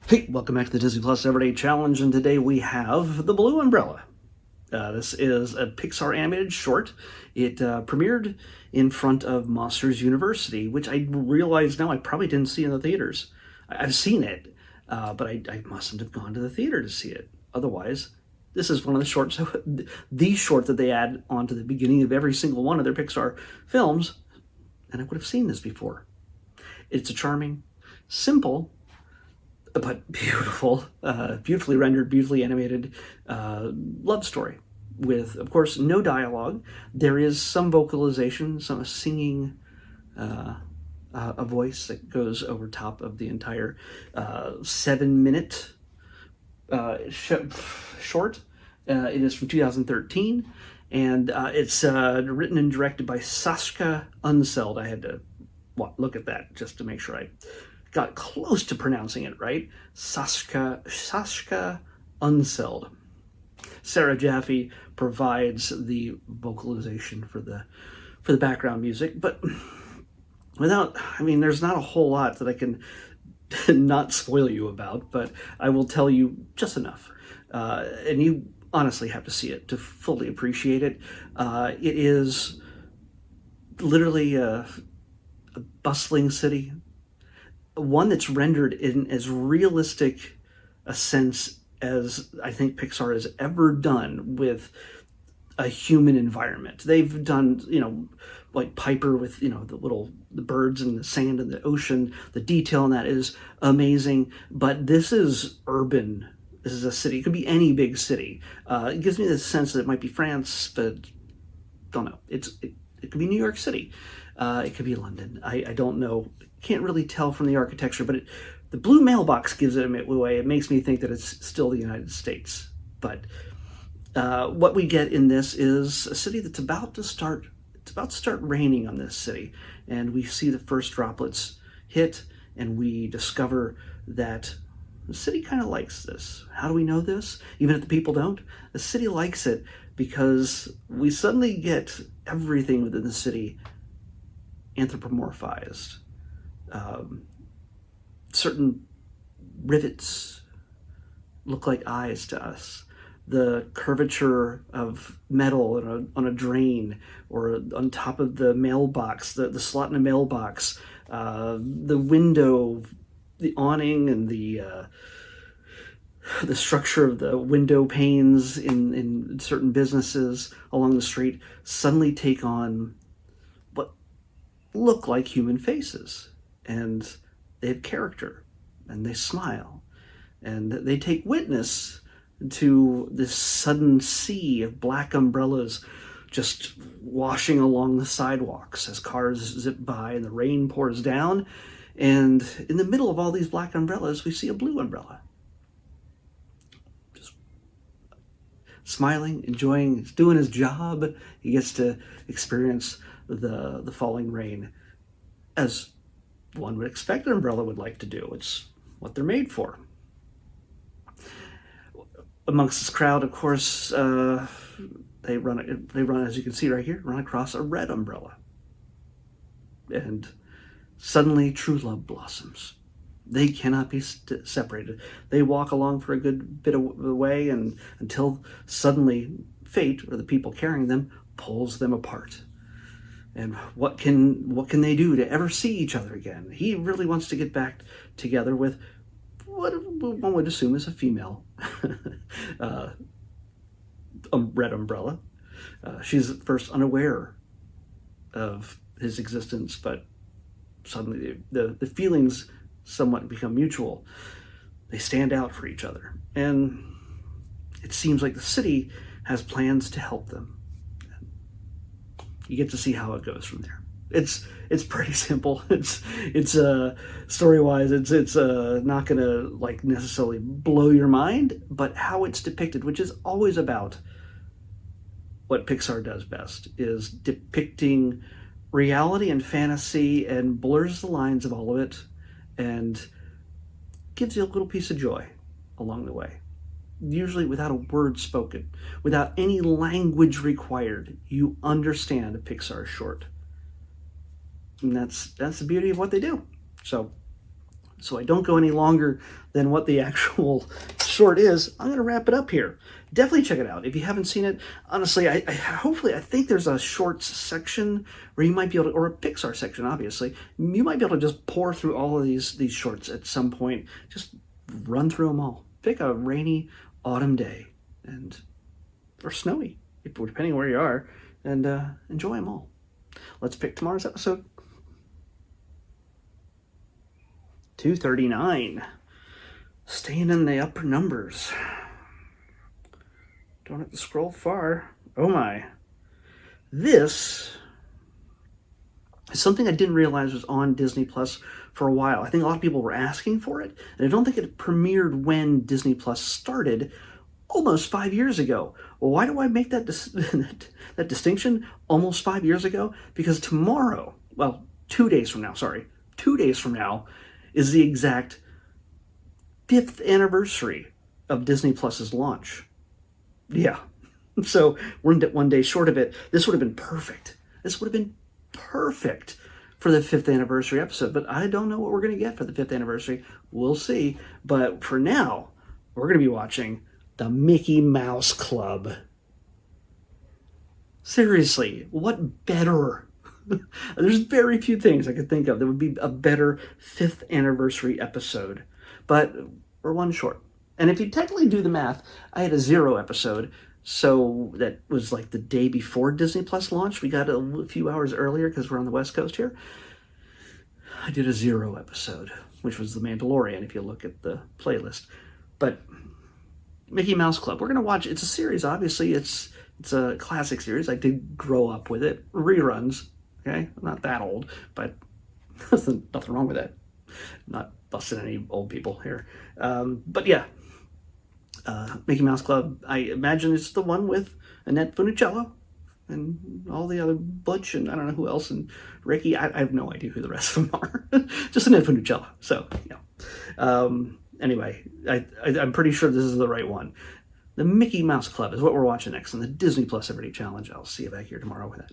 Hey, welcome back to the Disney Plus Everyday Challenge, and today we have The Blue Umbrella. This is a Pixar animated short. It premiered in front of Monsters University, which I realize now I probably didn't see in the theaters. I've seen it, but I mustn't have gone to the theater to see it. Otherwise, this is one of the shorts, the short that they add onto the beginning of every single one of their Pixar films, and I would have seen this before. It's a charming, simple, but beautiful, beautifully rendered, beautifully animated love story with, of course, no dialogue. There is some vocalization, some singing, a voice that goes over top of the entire 7-minute short. It is from 2013, and it's written and directed by Sascha Unseld. I had to look at that just to make sure I got close to pronouncing it right. Sascha Unseld. Sarah Jaffe provides the vocalization for the background music, but there's not a whole lot that I can not spoil you about, but I will tell you just enough. And you honestly have to see it to fully appreciate it. It is literally a bustling city, one that's rendered in as realistic a sense as I think Pixar has ever done with a human environment. They've done, like Piper with, the birds and the sand and the ocean. The detail in that is amazing, but this is urban. This is a city. It could be any big city. It gives me the sense that it might be France, but don't know. It could be New York City. It could be London. I don't know. Can't really tell from the architecture, but the blue mailbox gives it away. It makes me think that it's still the United States. But what we get in this is a city that's about to start. It's about to start raining on this city, and we see the first droplets hit, and we discover that the city kind of likes this. How do we know this? Even if the people don't, the city likes it because we suddenly get everything within the city anthropomorphized. Certain rivets look like eyes to us. The curvature of metal on a drain or on top of the mailbox, the slot in a mailbox, the window, the awning, and the structure of the window panes in certain businesses along the street suddenly take on what look like human faces, and they have character, and they smile, and they take witness to this sudden sea of black umbrellas just washing along the sidewalks as cars zip by and the rain pours down. And in the middle of all these black umbrellas, we see a blue umbrella. Just smiling, enjoying, he's doing his job. He gets to experience the falling rain as one would expect an umbrella would like to do. It's what they're made for. Amongst this crowd, of course, they run, as you can see right here, run across a red umbrella. And suddenly true love blossoms. They cannot be separated. They walk along for a good bit of the way, and until suddenly fate, or the people carrying them, pulls them apart. And what can they do to ever see each other again? He really wants to get back together with what one would assume is a female red umbrella. She's at first unaware of his existence, but suddenly the feelings somewhat become mutual. They stand out for each other, and it seems like the city has plans to help them. You get to see how it goes from there. It's pretty simple. It's story-wise, it's not gonna like necessarily blow your mind, but how it's depicted, which is always about what Pixar does best, is depicting reality and fantasy and blurs the lines of all of it and gives you a little piece of joy along the way. Usually without a word spoken, without any language required, you understand a Pixar short. And that's the beauty of what they do. So so I don't go any longer than what the actual short is, I'm going to wrap it up here. Definitely check it out if you haven't seen it. Honestly, I think there's a shorts section where you might be able to, or a Pixar section, obviously. You might be able to just pour through all of these shorts at some point. Just run through them all. Pick a rainy autumn day, or snowy, depending where you are, and enjoy them all. Let's pick tomorrow's episode. 239. Staying in the upper numbers. Don't have to scroll far. Oh my. This is something I didn't realize was on Disney Plus for a while. I think a lot of people were asking for it, and I don't think it premiered when Disney Plus started almost 5 years ago. Well, why do I make that that distinction almost 5 years ago? Because tomorrow, 2 days from now, 2 days from now is the exact 5th anniversary of Disney Plus's launch. Yeah. So we're one day short of it. This would have been perfect. This would have been perfect for the 5th anniversary episode, but I don't know what we're going to get for the 5th anniversary. We'll see. But for now, we're going to be watching the Mickey Mouse Club. Seriously, what better? There's very few things I could think of that would be a better 5th anniversary episode, but we're one short. And if you technically do the math, I had a 0 episode, so that was like the day before Disney Plus launched. We got a few hours earlier because we're on the West Coast here. I did a 0 episode, which was The Mandalorian, if you look at the playlist. But Mickey Mouse Club, we're going to watch. It's a series, obviously. It's a classic series. I did grow up with it. Reruns, okay? I'm not that old, but nothing wrong with that. I'm not busting any old people here. But yeah, Mickey Mouse Club, I imagine it's the one with Annette Funicello and all the other Butch and I don't know who else, and Ricky. I have no idea who the rest of them are. Just Annette Funicello. So, yeah. Anyway, I'm pretty sure this is the right one. The Mickey Mouse Club is what we're watching next on the Disney Plus Everyday Challenge. I'll see you back here tomorrow with that.